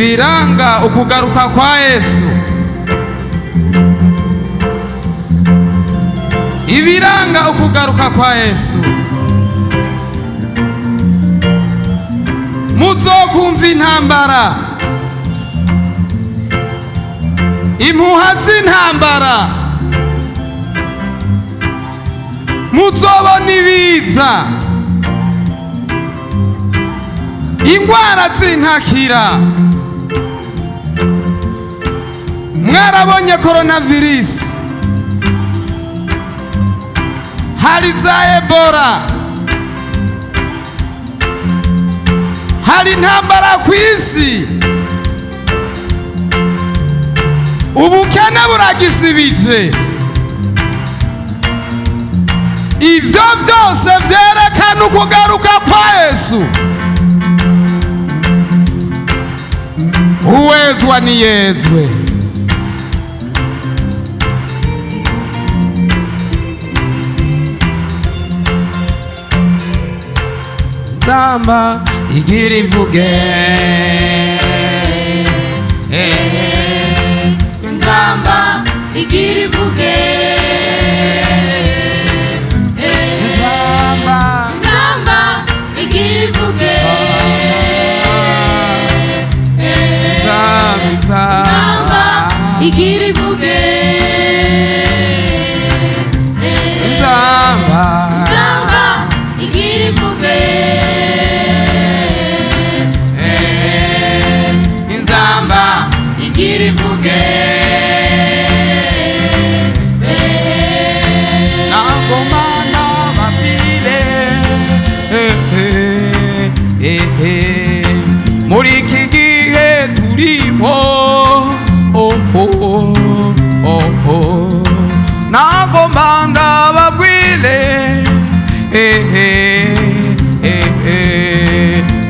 ibiranga ukugaruka kwa Yesu, ibiranga ukugaruka kwa Yesu. Muzokumva intambara, impuha z'intambara, muzobona ibiza, ingwara z'intakira. Mwarabonye coronavirus, hari za Ebola, hari intambara ku isi, ubukene buragisibije. Ivyo vyose vyerekana ukugaruka kwa Yesu. Uwezwa niyezwe. Nzamba igira ivuge, Nzamba igira ivuge, Nzamba, Nzamba igira ivuge, Nzamba igira ivuge, Nzamba, Nzamba igira ivuge, Nzamba igira ivuge. nagomana babile, muri iki gihe turimo, nagomana babwile,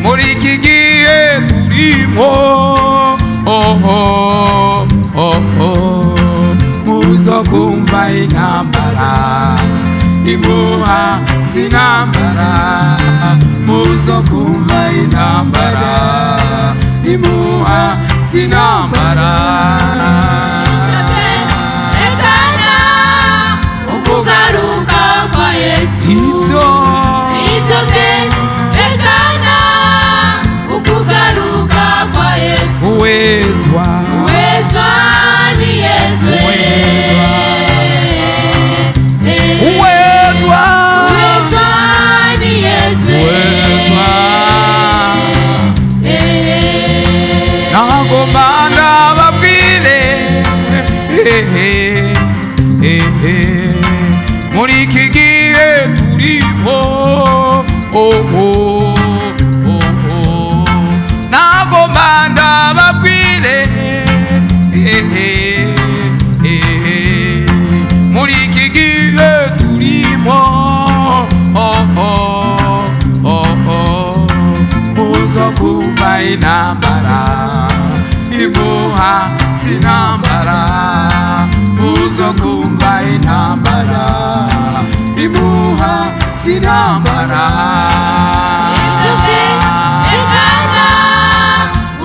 muri iki gihe turimo, muzokumva intambara, impuha z'intambara, muzokumva intambara, impuha z'intambara. Rekana ukugaruka kwa Yesu. Ivyo vyerekana ukugaruka kwa Yesu. Uwezwa, Uwezwa niyezwe. uwezwa, Uwezwa niyezwe. nagomana babwile, muri iki gihe turimo, nagomana babwile, muri iki gihe turimo, muzokumva intambara, impuha z'intambara, muzokumva intambara, impuha z'intambara. Ivyo vyerekana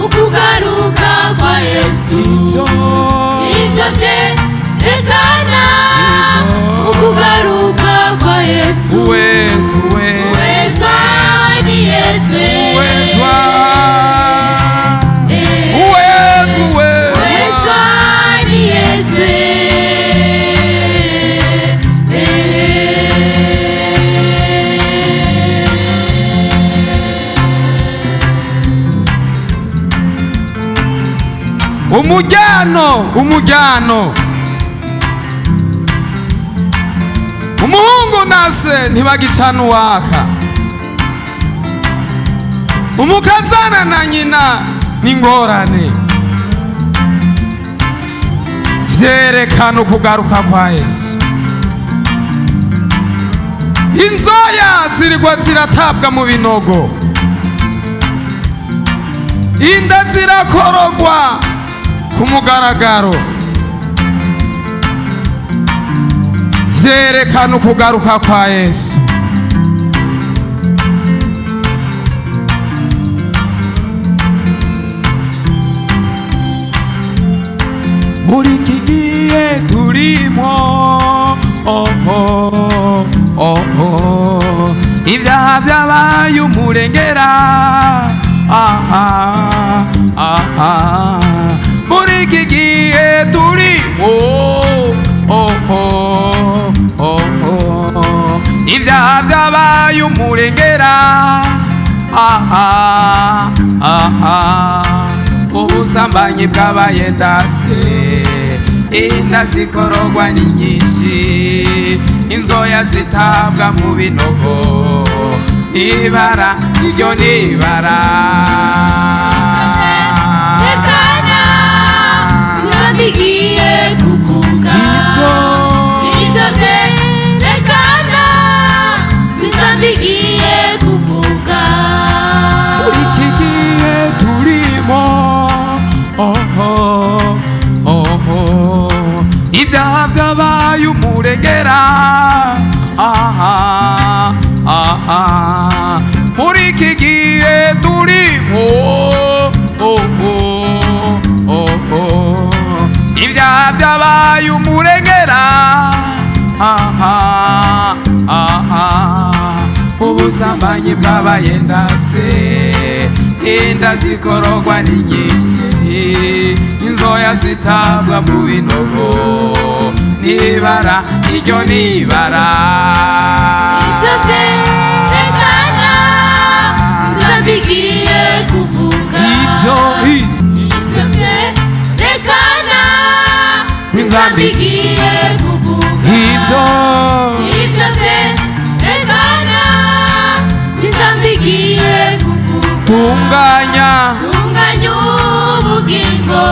ukugaruka kwa Yesu. Ivyo vyerekana ukugaruka kwa Yesu. Uwezwa niyezwe. Uwezwa niyezwe. umujyano umuhungu nase ntibagicana uwaka, umukazana na nyina n'ingorane, vyerekana ukugaruka kwa Yesu. Inzoya zirigwa ziratabwa mu binogo, inda zirakorogwa ku mugaragaro, vyerekana ukugaruka kwa Yesu. turimo ibyaha byabaye umurengera muri iki gihe turimo ibyaha byabaye umurengera ubusambanyi bwabaye ndase inda zikorogwa ni nyinshi inzoya zitabwa mu binogo ibara iryo nibara rekana nzabigiye kuvuga ibyo byerekana nzabigiye kuvuga muri iki gihe turimo ibyaha byabaye umurengera muri iki gihe turimo ibyaha byabaye umurengera ubusambanyi bwabaye ndase inda zikorogwa ni nyinshi inzoya zitabwa mu binogo nibara iryo nibara ibyo byerekana nzabigiye kuvuga ibyo byerekana nzabigiye kuvuga ibyo byerekana nzabigiye kuvuga tunganya ubugingo